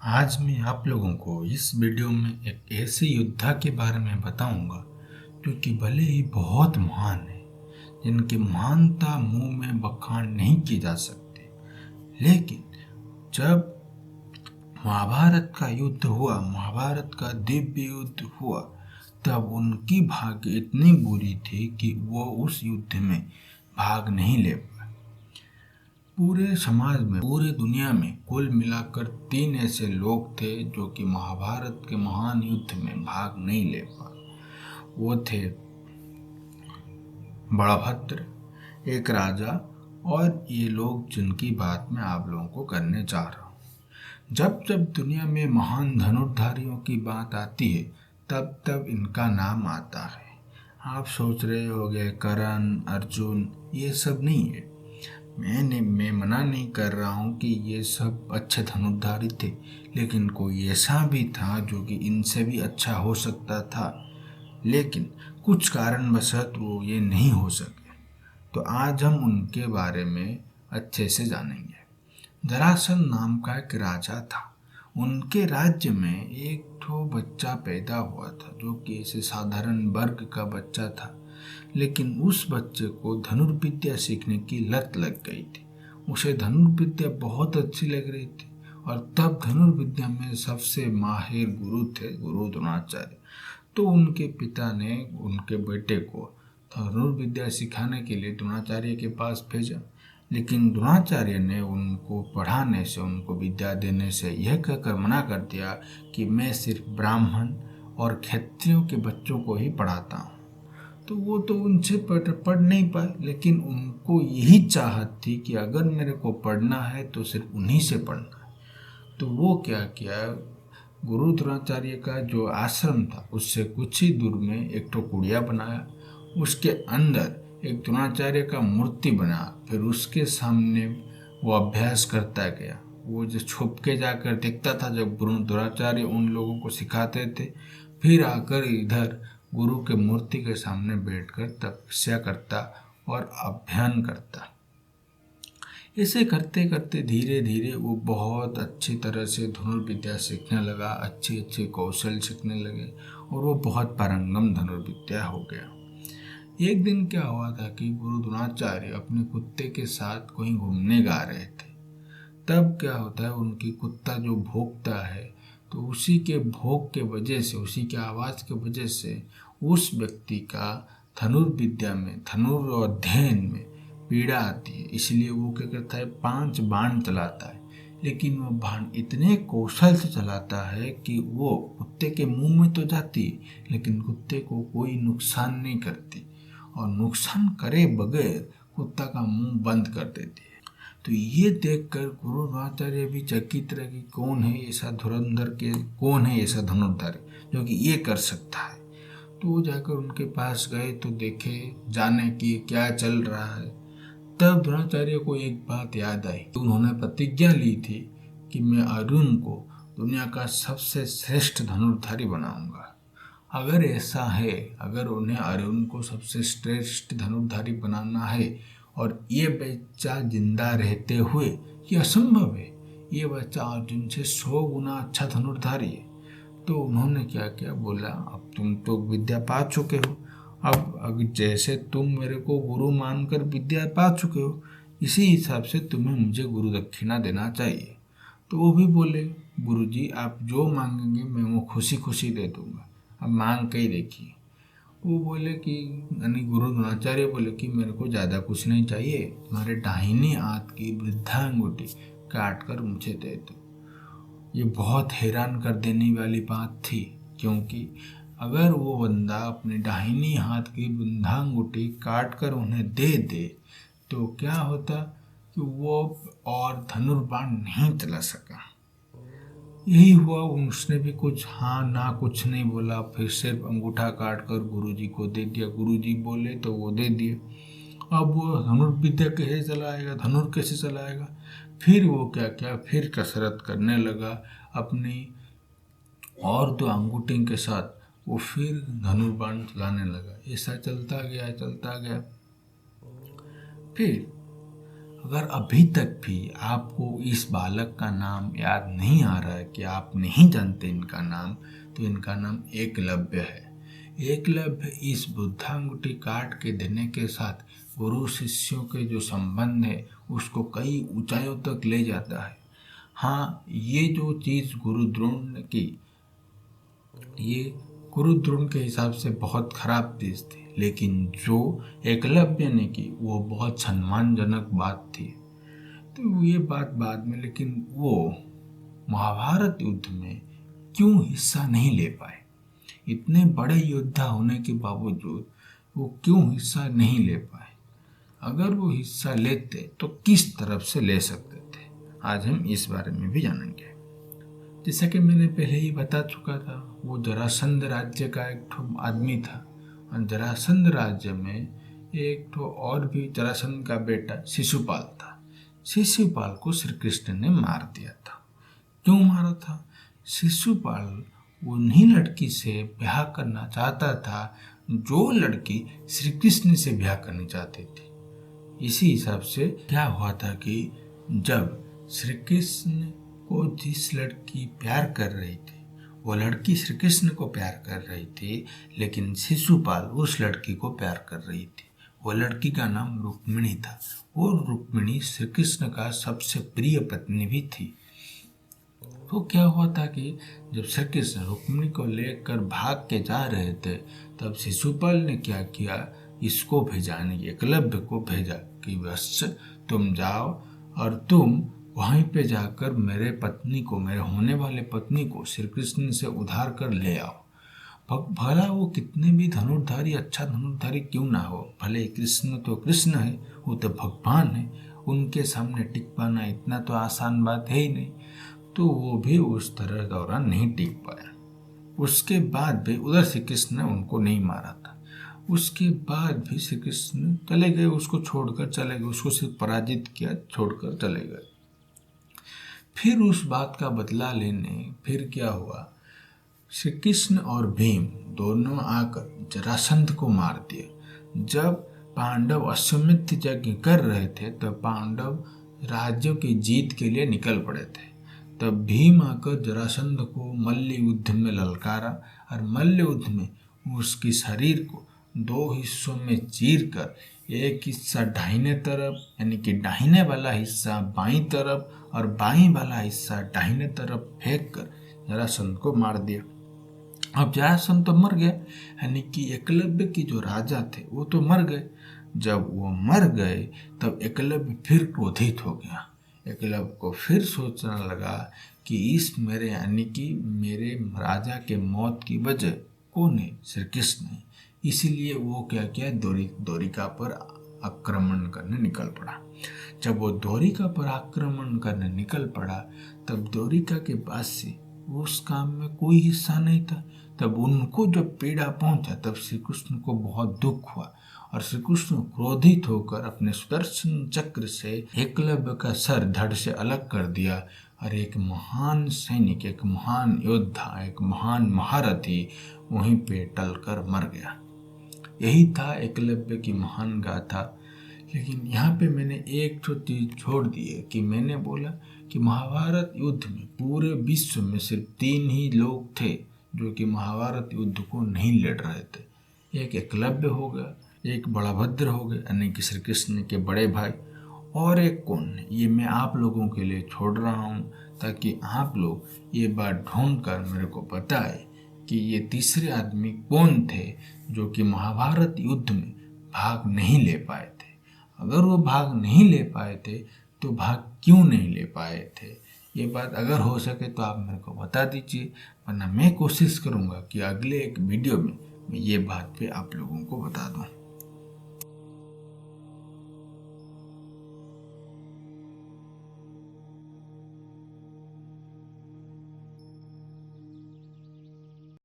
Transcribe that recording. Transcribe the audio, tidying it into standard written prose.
आज मैं आप लोगों को इस वीडियो में एक ऐसे योद्धा के बारे में बताऊंगा जो कि भले ही बहुत महान है, जिनकी महानता मुंह में बखान नहीं की जा सकती। लेकिन जब महाभारत का युद्ध हुआ, महाभारत का दिव्य युद्ध हुआ, तब उनकी भाग्य इतनी बुरी थी कि वो उस युद्ध में भाग नहीं ले पाए। पूरे समाज में, पूरे दुनिया में कुल मिलाकर 3 ऐसे लोग थे जो कि महाभारत के महान युद्ध में भाग नहीं ले पाए। वो थे बड़भद्र, एक राजा, और ये लोग जिनकी बात मैं आप लोगों को करने जा रहा हूँ। जब जब दुनिया में महान धनुर्धारियों की बात आती है, तब तब इनका नाम आता है। आप सोच रहे होंगे कर्ण, अर्जुन, ये सब नहीं है। मैं मना नहीं कर रहा हूँ कि ये सब अच्छे धनुर्धारी थे, लेकिन कोई ऐसा भी था जो कि इनसे भी अच्छा हो सकता था, लेकिन कुछ कारणवशत वो ये नहीं हो सके। तो आज हम उनके बारे में अच्छे से जानेंगे। जरासंध नाम का एक राजा था। उनके राज्य में एक ठो बच्चा पैदा हुआ था जो कि ऐसे साधारण वर्ग का बच्चा था, लेकिन उस बच्चे को धनुर्विद्या सीखने की लत लग गई थी। उसे धनुर्विद्या बहुत अच्छी लग रही थी, और तब धनुर्विद्या में सबसे माहिर गुरु थे गुरु द्रोणाचार्य। तो उनके पिता ने उनके बेटे को धनुर्विद्या सिखाने के लिए द्रोणाचार्य के पास भेजा, लेकिन द्रोणाचार्य ने उनको पढ़ाने से, उनको विद्या देने से यह कहकर मना कर दिया कि मैं सिर्फ ब्राह्मण और क्षत्रियों के बच्चों को ही पढ़ाता हूँ। तो वो तो उनसे पढ़ नहीं पाए, लेकिन उनको यही चाहत थी कि अगर मेरे को पढ़ना है तो सिर्फ उन्हीं से पढ़ना है। तो वो क्या किया, गुरु द्रोणाचार्य का जो आश्रम था उससे कुछ ही दूर में एक तो कुड़िया बनाया, उसके अंदर एक द्रोणाचार्य का मूर्ति बना, फिर उसके सामने वो अभ्यास करता गया। वो जो छुप के जाकर देखता था जब गुरु द्रोणाचार्य उन लोगों को सिखाते थे, फिर आकर इधर गुरु के मूर्ति के सामने बैठकर तपस्या करता और अध्ययन करता। ऐसे करते करते धीरे धीरे वो बहुत अच्छी तरह से धनुर्विद्या सीखने लगा, अच्छे अच्छे कौशल सीखने लगे, और वो बहुत पारंगम धनुर्विद्या हो गया। एक दिन क्या हुआ था कि गुरु द्रोणाचार्य अपने कुत्ते के साथ कहीं घूमने जा रहे थे। तब क्या होता है, उनकी कुत्ता जो भौंकता है, तो उसी के भौंक के वजह से, उसी के आवाज़ के वजह से उस व्यक्ति का धनुर्विद्या में, धनुर्अध्ययन में पीड़ा आती है। इसलिए वो क्या करता है, 5 बाण चलाता है। लेकिन वो बाण इतने कौशल से चलाता है कि वो कुत्ते के मुंह में तो जाती है, लेकिन कुत्ते को कोई नुकसान नहीं करती, और नुकसान करे बगैर कुत्ता का मुंह बंद कर देती है। तो ये देखकर गुरु द्रोणाचार्य भी चकित रहे कि कौन है ऐसा धुरंधर के, कौन है ऐसा धनुर्धारी जो कि ये कर सकता है। तो वो जाकर उनके पास गए तो देखे, जाने कि क्या चल रहा है। तब द्रोणाचार्य को एक बात याद आई। उन्होंने प्रतिज्ञा ली थी कि मैं अर्जुन को दुनिया का सबसे श्रेष्ठ धनुर्धारी बनाऊंगा। अगर ऐसा है, अगर उन्हें अर्जुन को सबसे श्रेष्ठ धनुर्धारी बनाना है, और ये बच्चा जिंदा रहते हुए, ये असंभव है, ये बच्चा अर्जुन से 100 गुना अच्छा धनुर्धारी है। तो उन्होंने क्या किया, बोला अब तुम तो विद्या पा चुके हो, अब जैसे तुम मेरे को गुरु मानकर विद्या पा चुके हो, इसी हिसाब से तुम्हें मुझे गुरु दक्षिणा देना चाहिए। तो वो भी बोले, गुरुजी आप जो मांगेंगे मैं वो खुशी खुशी दे दूंगा, अब मांग के ही देखिए। वो बोले कि, यानी गुरु द्रोणाचार्य बोले कि मेरे को ज़्यादा कुछ नहीं चाहिए, तुम्हारे दाहिने हाथ की वृद्धा अंगूठी काट कर मुझे दे दो। ये बहुत हैरान कर देने वाली बात थी, क्योंकि अगर वो बंदा अपने दाहिनी हाथ की वृद्धा अंगूठी काट कर उन्हें दे दे तो क्या होता कि वो और धनुर्बाण नहीं चला सका। यही हुआ, उसने भी कुछ हाँ ना कुछ नहीं बोला, फिर सिर्फ अंगूठा काट कर गुरुजी को दे दिया। गुरुजी बोले तो वो दे दिए। अब वो धनुर्विद्या कैसे चलाएगा, धनुर कैसे चलाएगा। फिर वो क्या क्या, फिर कसरत करने लगा अपनी और 2 अंगूठी के साथ, वो फिर धनुर्बाण चलाने लगा। ऐसा चलता गया चलता गया। फिर अगर अभी तक भी आपको इस बालक का नाम याद नहीं आ रहा है, कि आप नहीं जानते इनका नाम, तो इनका नाम एकलव्य है। एकलव्य इस बुद्धांगुठी काट के देने के साथ गुरु शिष्यों के जो संबंध है उसको कई ऊंचाइयों तक ले जाता है। हाँ, ये जो चीज़ गुरु द्रोण ने की, ये गुरु द्रोण के हिसाब से बहुत खराब चीज़ थी, लेकिन जो एकलव्य ने की वो बहुत सम्मानजनक बात थी। तो ये बात बाद में, लेकिन वो महाभारत युद्ध में क्यों हिस्सा नहीं ले पाए? इतने बड़े योद्धा होने के बावजूद वो क्यों हिस्सा नहीं ले पाए? अगर वो हिस्सा लेते तो किस तरफ से ले सकते थे, आज हम इस बारे में भी जानेंगे। जैसा कि मैंने पहले ही बता चुका था, वो जरासंध राज्य का एक ठो आदमी था, और जरासंध राज्य में एक ठो और भी जरासंध का बेटा शिशुपाल था। शिशुपाल को श्री कृष्ण ने मार दिया था। क्यों मारा था? शिशुपाल उन्हीं लड़की से ब्याह करना चाहता था जो लड़की श्री कृष्ण से ब्याह करनी चाहती थी। इसी हिसाब से क्या हुआ था कि जब श्री कृष्ण को जिस लड़की प्यार कर रही थी, वो लड़की श्री कृष्ण को प्यार कर रही थी, लेकिन शिशुपाल उस लड़की को प्यार कर रही थी। वो लड़की का नाम रुक्मिणी था। वो रुक्मिणी श्री कृष्ण का सबसे प्रिय पत्नी भी थी। तो क्या हुआ था कि जब श्री कृष्ण रुक्मिणी को लेकर भाग के जा रहे थे, तब शिशुपाल ने क्या किया, इसको भेजा, एकलव्य को भेजा कि बस तुम जाओ और तुम वहीं पे जाकर मेरे पत्नी को, मेरे होने वाले पत्नी को श्री कृष्ण से उधार कर ले आओ। भला वो कितने भी धनुर्धारी, अच्छा धनुर्धारी क्यों ना हो, भले कृष्ण तो कृष्ण है, वो तो भगवान है, उनके सामने टिक पाना इतना तो आसान बात है ही नहीं। तो वो भी उस तरह दौरान नहीं टिक पाया। उसके बाद भी उधर श्री कृष्ण ने उनको नहीं मारा था। उसके बाद भी श्री कृष्ण चले गए, उसको छोड़कर चले गए, उसको सिर्फ पराजित किया, छोड़कर चले गए। फिर उस बात का बदला लेने फिर क्या हुआ, श्री कृष्ण और भीम दोनों आकर जरासंध को मार दिया। जब पांडव अश्वमेध यज्ञ कर रहे थे तब पांडव राज्यों की जीत के लिए निकल पड़े थे। तब भीम आकर जरासंध को मल्ल युद्ध में ललकारा, और मल्ल युद्ध में उसके शरीर को दो हिस्सों में चीर कर एक हिस्सा दाहिने तरफ, यानी कि दाहिने वाला हिस्सा बाईं तरफ और बाईं वाला हिस्सा दाहिने तरफ फेंक कर जरासंध को मार दिया। अब जरासंध तो मर गया, यानी कि एकलव्य की जो राजा थे वो तो मर गए। जब वो मर गए तब एकलव्य फिर क्रोधित हो गया। एकलव्य को फिर सोचने लगा कि इस मेरे, यानी कि मेरे राजा के मौत की वजह कौन है, श्री कृष्ण है। इसीलिए वो क्या किया, द्वारिका पर आक्रमण करने निकल पड़ा। जब वो द्वारिका पर आक्रमण करने निकल पड़ा तब द्वारिका के वासी उस काम में कोई हिस्सा नहीं था। तब उनको जब पीड़ा पहुंचा तब श्री कृष्ण को बहुत दुख हुआ, और श्री कृष्ण क्रोधित होकर अपने सुदर्शन चक्र से एकलव्य का सर धड़ से अलग कर दिया, और एक महान सैनिक, एक महान योद्धा, एक महान महारथी वहीं पे टलकर मर गया। यही था एकलव्य की महान गाथा। लेकिन यहाँ पे मैंने एक तो चीज छोड़ दी है कि मैंने बोला कि महाभारत युद्ध में पूरे विश्व में सिर्फ 3 ही लोग थे जो कि महाभारत युद्ध को नहीं लड़ रहे थे। एक एकलव्य हो गया, एक बलभद्र हो गए, यानी कि श्री कृष्ण के बड़े भाई, और एक कौन है, ये मैं आप लोगों के लिए छोड़ रहा हूँ ताकि आप लोग ये बात ढूंढ कर मेरे को बताए कि ये तीसरे आदमी कौन थे जो कि महाभारत युद्ध में भाग नहीं ले पाए थे। अगर वो भाग नहीं ले पाए थे तो भाग क्यों नहीं ले पाए थे, ये बात अगर हो सके तो आप मेरे को बता दीजिए, वरना मैं कोशिश करूँगा कि अगले एक वीडियो में मैं ये बात पे आप लोगों को बता दूँ।